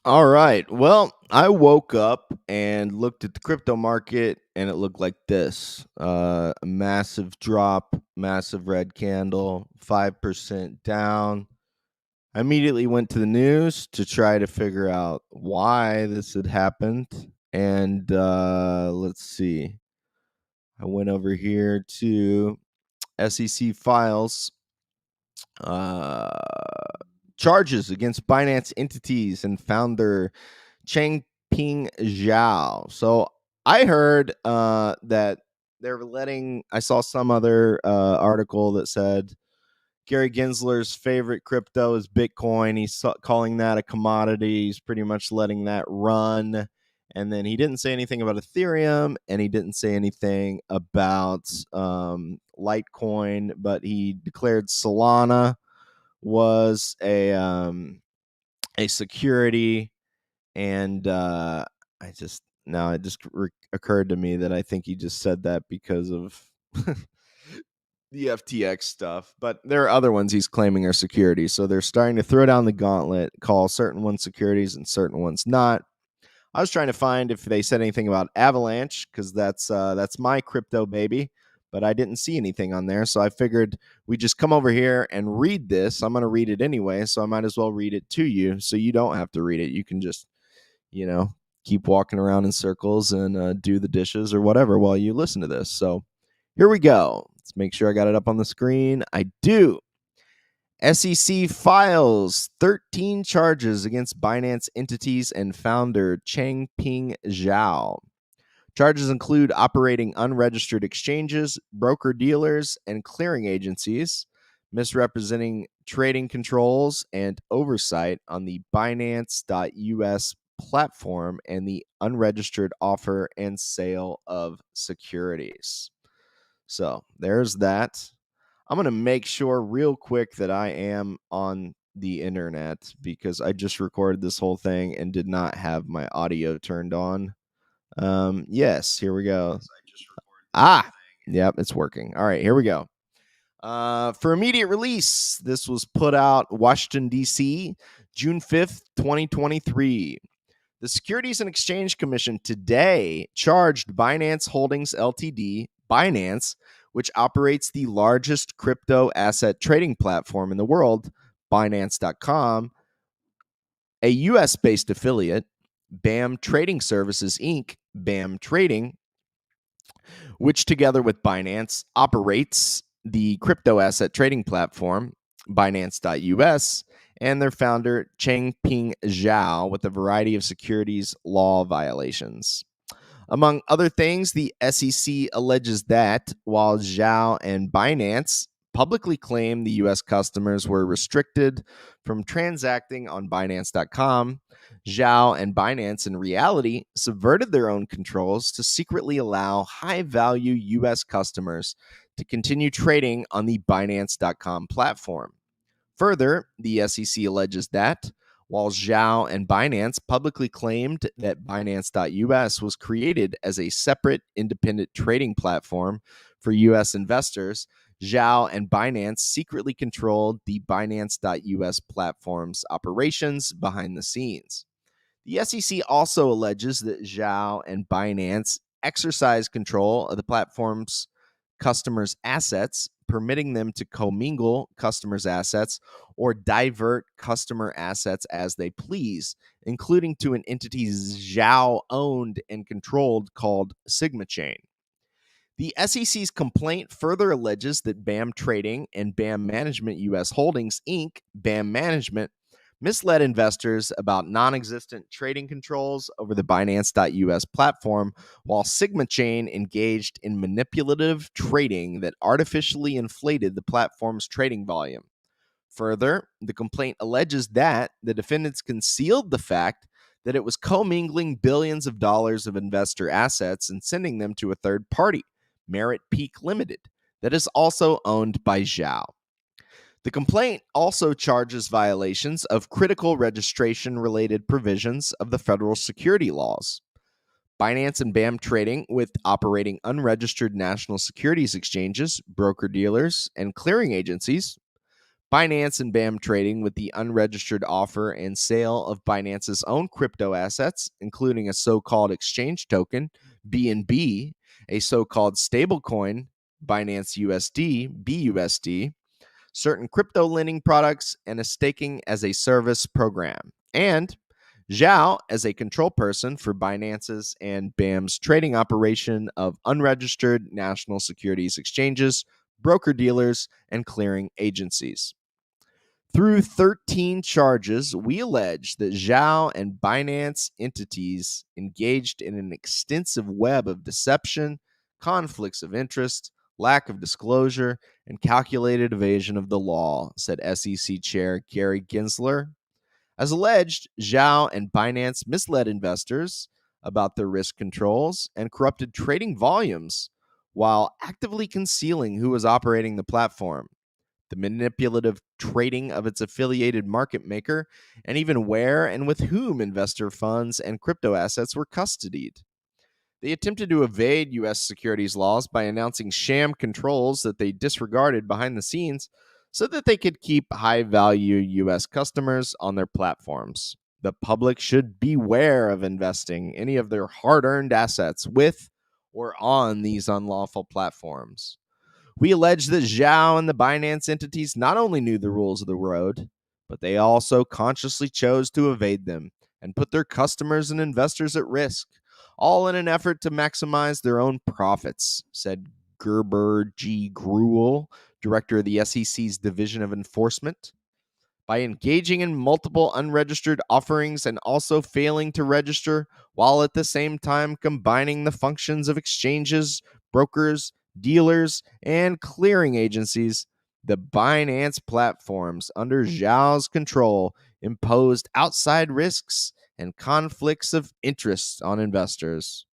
All right. Well, I woke up and looked at the crypto market and it looked like this. A massive drop, massive red candle, 5% down. I immediately went to the news to try to figure out why this had happened. And let's see. I went over here to SEC files. Uh, Charges against Binance entities and founder Changpeng Zhao. So I heard that they're letting. I saw some other article that said Gary Gensler's favorite crypto is Bitcoin. He's calling that a commodity. He's pretty much letting that run. And then he didn't say anything about Ethereum, and he didn't say anything about Litecoin, but he declared Solana was a security, and it just occurred to me that I think he just said that because of the FTX stuff, but there are other ones he's claiming are securities. So they're starting to throw down the gauntlet, call certain ones securities and certain ones not. I was trying to find if they said anything about Avalanche because that's my crypto baby, but I didn't see anything on there. So I figured we just come over here and read this. I'm going to read it anyway, so I might as well read it to you so you don't have to read it. You can just, keep walking around in circles and do the dishes or whatever while you listen to this. So here we go. Let's make sure I got it up on the screen. I do. SEC files 13 charges against Binance entities and founder Changpeng Zhao. Charges include operating unregistered exchanges, broker-dealers, and clearing agencies, misrepresenting trading controls and oversight on the Binance.US platform, and the unregistered offer and sale of securities. So there's that. I'm going to make sure real quick that I am on the internet because I just recorded this whole thing and did not have my audio turned on. Yes, here we go. Yep, it's working. All right, here we go. For immediate release, this was put out Washington, D.C., June 5th, 2023. The Securities and Exchange Commission today charged Binance Holdings Ltd., Binance, which operates the largest crypto asset trading platform in the world, Binance.com, a US-based affiliate, BAM Trading Services, Inc., BAM Trading, which together with Binance operates the crypto asset trading platform, Binance.US, and their founder, Changpeng Zhao, with a variety of securities law violations. Among other things, the SEC alleges that while Zhao and Binance publicly claim the U.S. customers were restricted from transacting on Binance.com, Zhao and Binance in reality subverted their own controls to secretly allow high-value U.S. customers to continue trading on the Binance.com platform. Further, the SEC alleges that while Zhao and Binance publicly claimed that Binance.US was created as a separate independent trading platform for US investors, Zhao and Binance secretly controlled the Binance.US platform's operations behind the scenes. The SEC also alleges that Zhao and Binance exercise control of the platform's customers' assets, permitting them to commingle customers' assets or divert customer assets as they please, including to an entity Zhao owned and controlled called Sigma Chain. The SEC's complaint further alleges that BAM Trading and BAM Management US Holdings, Inc., BAM Management, misled investors about non-existent trading controls over the Binance.US platform, while Sigma Chain engaged in manipulative trading that artificially inflated the platform's trading volume. Further, the complaint alleges that the defendants concealed the fact that it was commingling billions of dollars of investor assets and sending them to a third party, Merit Peak Limited, that is also owned by Zhao. The complaint also charges violations of critical registration-related provisions of the federal security laws. Binance and BAM Trading, with operating unregistered national securities exchanges, broker-dealers, and clearing agencies, Binance and BAM trading with the unregistered offer and sale of Binance's own crypto assets, including a so-called exchange token, BNB, a so-called stablecoin, Binance USD, BUSD, certain crypto lending products, and a staking as a service program. And Zhao as a control person for Binance's and BAM's trading operation of unregistered national securities exchanges, broker dealers, and clearing agencies. Through 13 charges, we allege that Zhao and Binance entities engaged in an extensive web of deception, conflicts of interest, lack of disclosure, and calculated evasion of the law, said SEC Chair Gary Gensler. As alleged, Zhao and Binance misled investors about their risk controls and corrupted trading volumes while actively concealing who was operating the platform, the manipulative trading of its affiliated market maker, and even where and with whom investor funds and crypto assets were custodied. They attempted to evade U.S. securities laws by announcing sham controls that they disregarded behind the scenes so that they could keep high value U.S. customers on their platforms. The public should beware of investing any of their hard earned assets with or on these unlawful platforms. We allege that Zhao and the Binance entities not only knew the rules of the road, but they also consciously chose to evade them and put their customers and investors at risk, all in an effort to maximize their own profits, said Gerber G. Gruel, director of the SEC's Division of Enforcement. By engaging in multiple unregistered offerings and also failing to register, while at the same time combining the functions of exchanges, brokers, dealers, and clearing agencies, the Binance platforms under Zhao's control imposed outside risks and conflicts of interest on investors.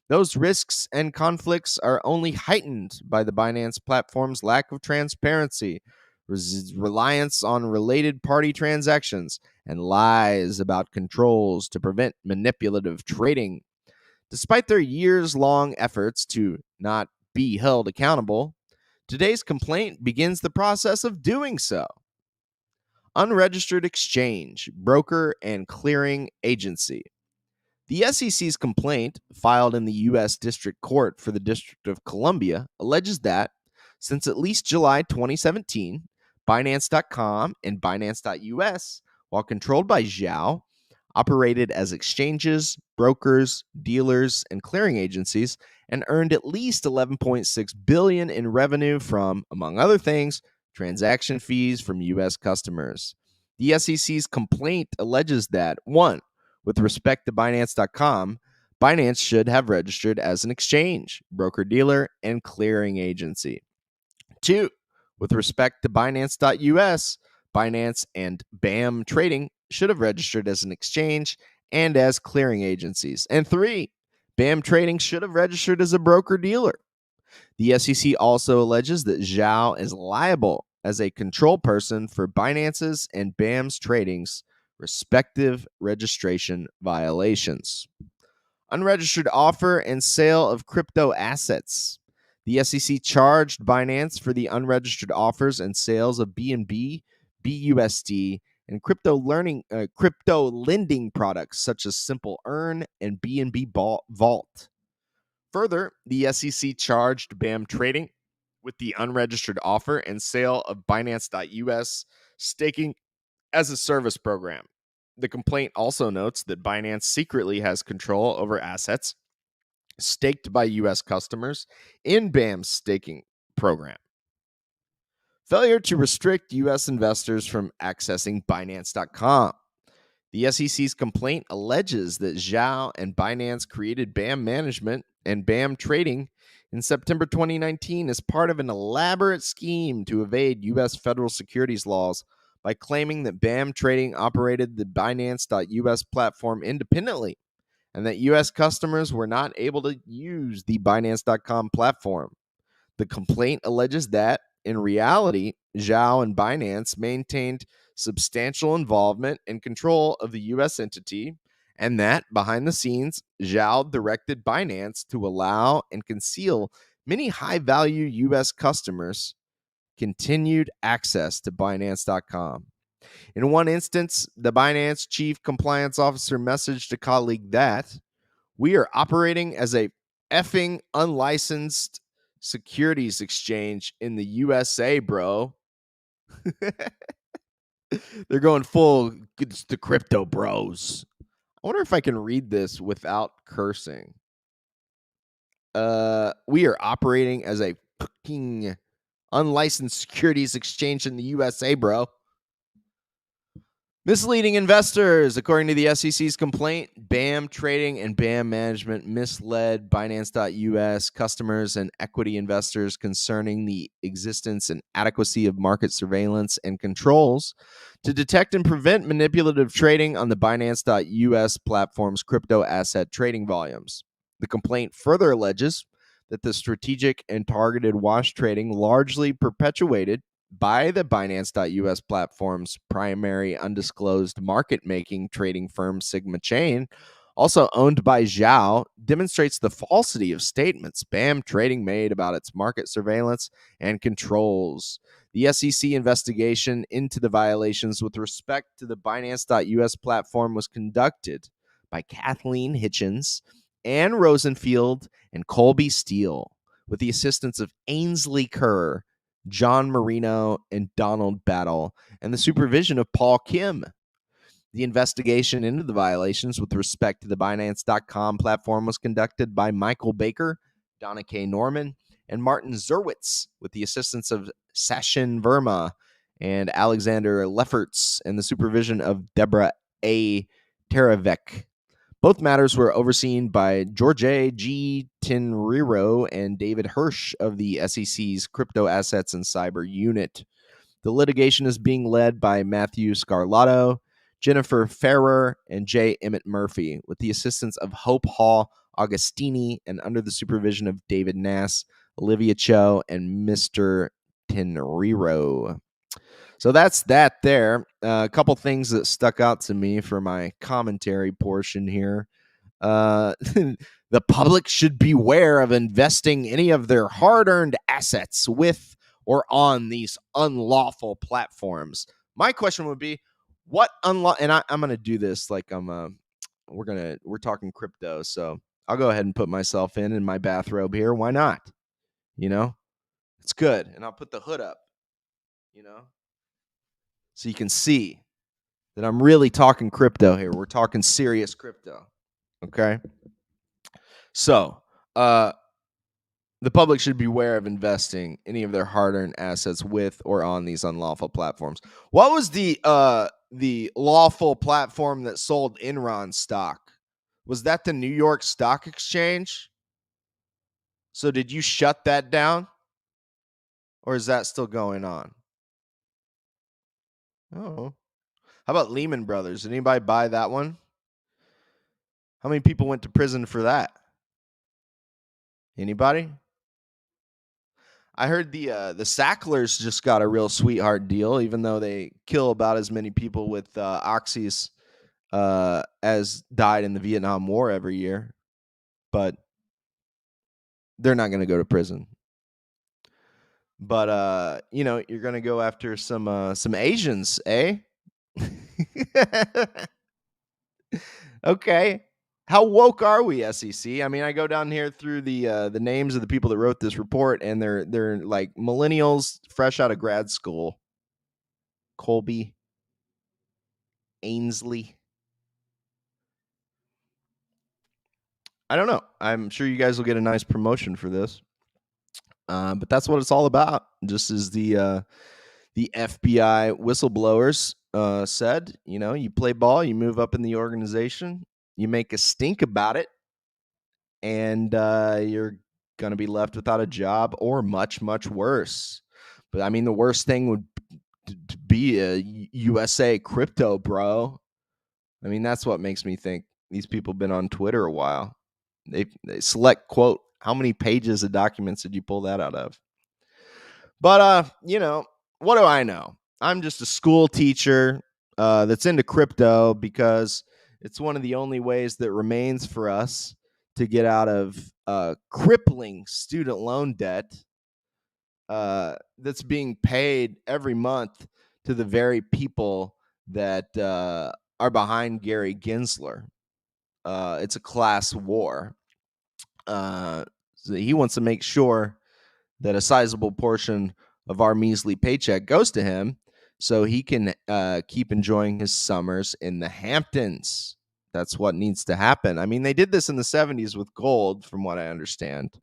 Those risks and conflicts are only heightened by the Binance platform's lack of transparency, reliance on related party transactions, and lies about controls to prevent manipulative trading. Despite their years-long efforts to not be held accountable, today's complaint begins the process of doing so. Unregistered exchange, broker, and clearing agency. The SEC's complaint, filed in the U.S. District Court for the District of Columbia, alleges that since at least July 2017, Binance.com and Binance.us, while controlled by Zhao, operated as exchanges, brokers, dealers, and clearing agencies and earned at least $11.6 billion in revenue from, among other things, transaction fees from U.S. customers. The SEC's complaint alleges that 1. With respect to Binance.com, Binance should have registered as an exchange, broker-dealer, and clearing agency. 2. With respect to Binance.us, Binance and BAM Trading should have registered as an exchange and as clearing agencies. And 3. BAM Trading should have registered as a broker-dealer. The SEC also alleges that Zhao is liable as a control person for Binance's and BAM's tradings, respective registration violations. Unregistered offer and sale of crypto assets. The SEC charged Binance for the unregistered offers and sales of BNB, BUSD, and crypto lending products such as Simple Earn and BNB Vault. Further, the SEC charged BAM Trading with the unregistered offer and sale of Binance.us staking as a service program. The complaint also notes that Binance secretly has control over assets staked by U.S. customers in BAM's staking program. Failure to restrict U.S. investors from accessing Binance.com. The SEC's complaint alleges that Zhao and Binance created BAM Management and BAM Trading in September 2019 as part of an elaborate scheme to evade U.S. federal securities laws by claiming that BAM Trading operated the Binance.us platform independently and that U.S. customers were not able to use the Binance.com platform. The complaint alleges that, in reality, Zhao and Binance maintained substantial involvement and control of the U.S. entity, and that, behind the scenes, Zhao directed Binance to allow and conceal many high-value U.S. customers continued access to Binance.com. In one instance, the Binance chief compliance officer messaged a colleague that we are operating as a effing unlicensed securities exchange in the USA, bro. They're going full, it's the crypto bros. I wonder if I can read this without cursing. We are operating as a fucking unlicensed securities exchange in the USA, bro. Misleading investors. According to the SEC's complaint, BAM Trading and BAM Management misled Binance.US customers and equity investors concerning the existence and adequacy of market surveillance and controls to detect and prevent manipulative trading on the Binance.US platform's crypto asset trading volumes. The complaint further alleges that the strategic and targeted wash trading largely perpetuated by the Binance.US platform's primary undisclosed market-making trading firm Sigma Chain, also owned by Zhao, demonstrates the falsity of statements BAM Trading made about its market surveillance and controls. The SEC investigation into the violations with respect to the Binance.US platform was conducted by Kathleen Hitchens, Ann Rosenfield, and Colby Steele, with the assistance of Ainsley Kerr, John Marino, and Donald Battle, and the supervision of Paul Kim. The investigation into the violations with respect to the Binance.com platform was conducted by Michael Baker, Donna K. Norman, and Martin Zerwitz, with the assistance of Sachin Verma and Alexander Lefferts, and the supervision of Deborah A. Teravec. Both matters were overseen by George G. Tenriro and David Hirsch of the SEC's Crypto Assets and Cyber Unit. The litigation is being led by Matthew Scarlato, Jennifer Ferrer, and J. Emmett Murphy, with the assistance of Hope Hall Augustini and under the supervision of David Nass, Olivia Cho, and Mr. Tenriro. So that's that there. A couple things that stuck out to me for my commentary portion here. The public should beware of investing any of their hard-earned assets with or on these unlawful platforms. My question would be, what and I'm going to do this like we're talking crypto, so I'll go ahead and put myself in my bathrobe here. Why not? It's good. And I'll put the hood up, so you can see that I'm really talking crypto here. We're talking serious crypto. Okay. So, the public should beware of investing any of their hard-earned assets with or on these unlawful platforms. What was the lawful platform that sold Enron stock? Was that the New York Stock Exchange? So did you shut that down? Or is that still going on? Oh. How about Lehman Brothers? Did anybody buy that one? How many people went to prison for that? Anybody? I heard the Sacklers just got a real sweetheart deal, even though they kill about as many people with oxys as died in the Vietnam War every year. But they're not going to go to prison. But you're going to go after some Asians, eh? Okay. How woke are we, SEC? I mean, I go down here through the names of the people that wrote this report, and they're like millennials fresh out of grad school. Colby, Ainsley. I don't know. I'm sure you guys will get a nice promotion for this. But that's what it's all about. Just as the FBI whistleblowers said, you play ball, you move up in the organization, you make a stink about it, and you're going to be left without a job or much, much worse. But I mean, the worst thing would be a USA crypto, bro. I mean, that's what makes me think these people have been on Twitter a while. They select, quote, how many pages of documents did you pull that out of? But, what do I know? I'm just a school teacher that's into crypto because it's one of the only ways that remains for us to get out of crippling student loan debt. that's being paid every month to the very people that are behind Gary Gensler. It's a class war. So he wants to make sure that a sizable portion of our measly paycheck goes to him so he can keep enjoying his summers in the Hamptons. That's what needs to happen. I mean, they did this in the 70s with gold, from what I understand.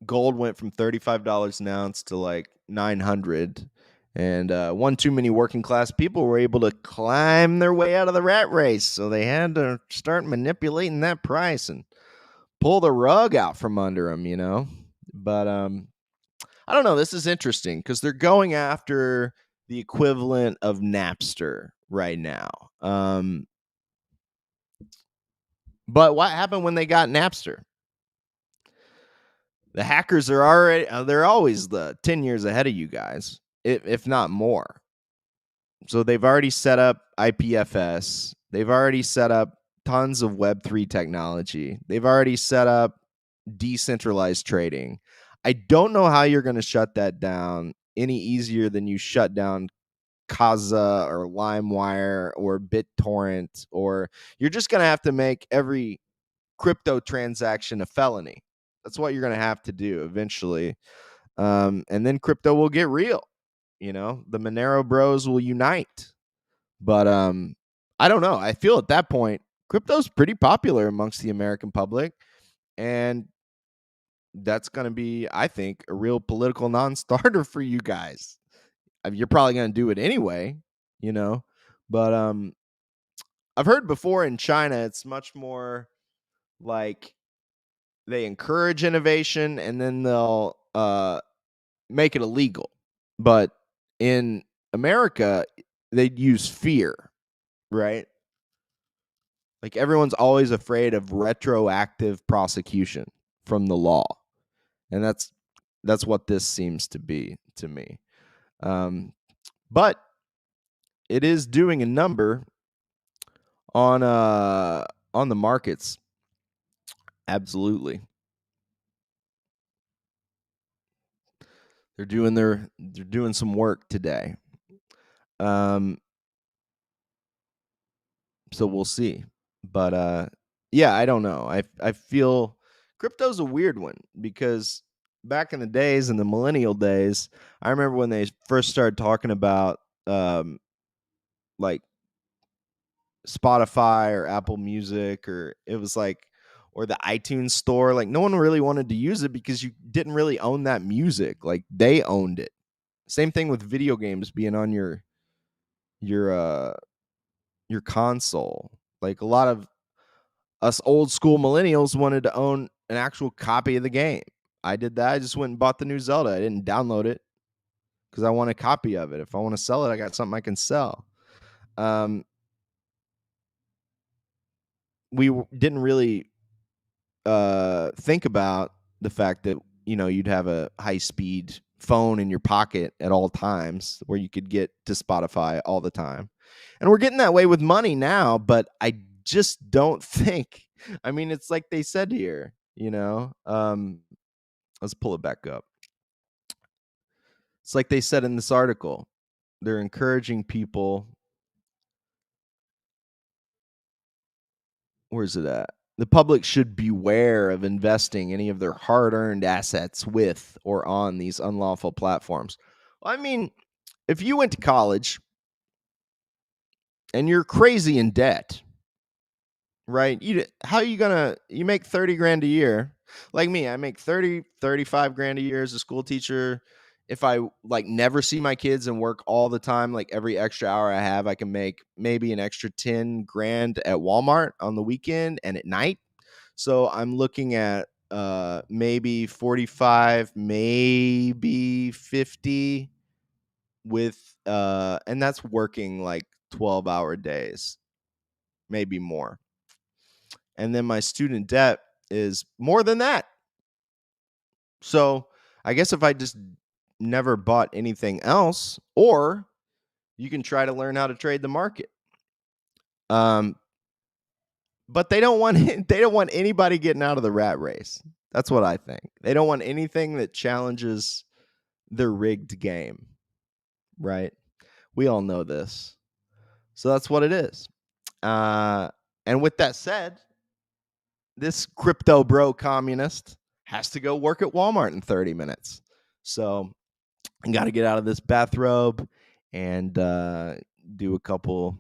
Gold went from $35 an ounce to like 900, and one too many working class people were able to climb their way out of the rat race, so they had to start manipulating that price and pull the rug out from under them, you know. But I don't know, this is interesting because they're going after the equivalent of Napster right now. But what happened when they got Napster? The hackers are already they're always the 10 years ahead of you guys, if not more. So they've already set up IPFS. They've already set up tons of Web3 technology. They've already set up decentralized trading. I don't know how you're going to shut that down any easier than you shut down Kaza or LimeWire or BitTorrent, or you're just going to have to make every crypto transaction a felony. That's what you're going to have to do eventually. And then crypto will get real. You know, the Monero bros will unite. But I don't know. I feel at that point, crypto's pretty popular amongst the American public. And that's going to be, I think, a real political non-starter for you guys. I mean, you're probably going to do it anyway, you know. But I've heard before in China, it's much more like they encourage innovation and then they'll make it illegal. But in America, they'd use fear, right? Like everyone's always afraid of retroactive prosecution from the law. And that's what this seems to be to me. But it is doing a number on the markets. Absolutely. They're doing some work today. So we'll see. But yeah, I don't know. I feel crypto's a weird one because back in the days, in the millennial days, I remember when they first started talking about like Spotify or Apple Music, or it was like, or the iTunes store, like no one really wanted to use it because you didn't really own that music. Like they owned it. Same thing with video games being on your console. Like a lot of us old school millennials wanted to own an actual copy of the game. I did that. I just went and bought the new Zelda. I didn't download it because I want a copy of it. If I want to sell it, I got something I can sell. We didn't really think about the fact that, you know, you'd have a high speed phone in your pocket at all times where you could get to Spotify all the time. And we're getting that way with money now, but I just don't think, I mean, it's like they said here, you know, let's pull it back up. It's like they said in this article, they're encouraging people. Where's it at? The public should beware of investing any of their hard-earned assets with or on these unlawful platforms. Well, I mean, if you went to college and you're crazy in debt, right? How are you gonna, you make 30 grand a year. Like me, I make 30, 35 grand a year as a school teacher. If I like never see my kids and work all the time, like every extra hour I have, I can make maybe an extra 10 grand at Walmart on the weekend and at night. So I'm looking at maybe 45, maybe 50 with and that's working like 12-hour days, maybe more. And then my student debt is more than that. So I guess if I just never bought anything else, or you can try to learn how to trade the market. But they don't want they don't want anybody getting out of the rat race. That's what I think. They don't want anything that challenges their rigged game, right? We all know this. So that's what it is. And with that said, this crypto bro communist has to go work at Walmart in 30 minutes. So I got to get out of this bathrobe and do a couple.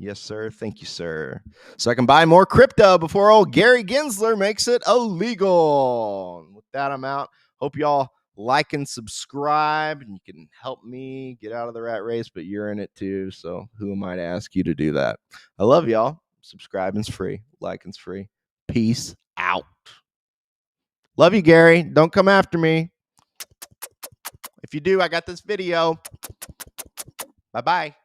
Yes, sir. Thank you, sir. So I can buy more crypto before old Gary Gensler makes it illegal. With that, I'm out. Hope y'all like and subscribe, and you can help me get out of the rat race, but you're in it too. So who am I to ask you to do that? I love y'all. Subscribing's free. Liking's free. Peace out. Love you, Gary. Don't come after me. If you do, I got this video. Bye-bye.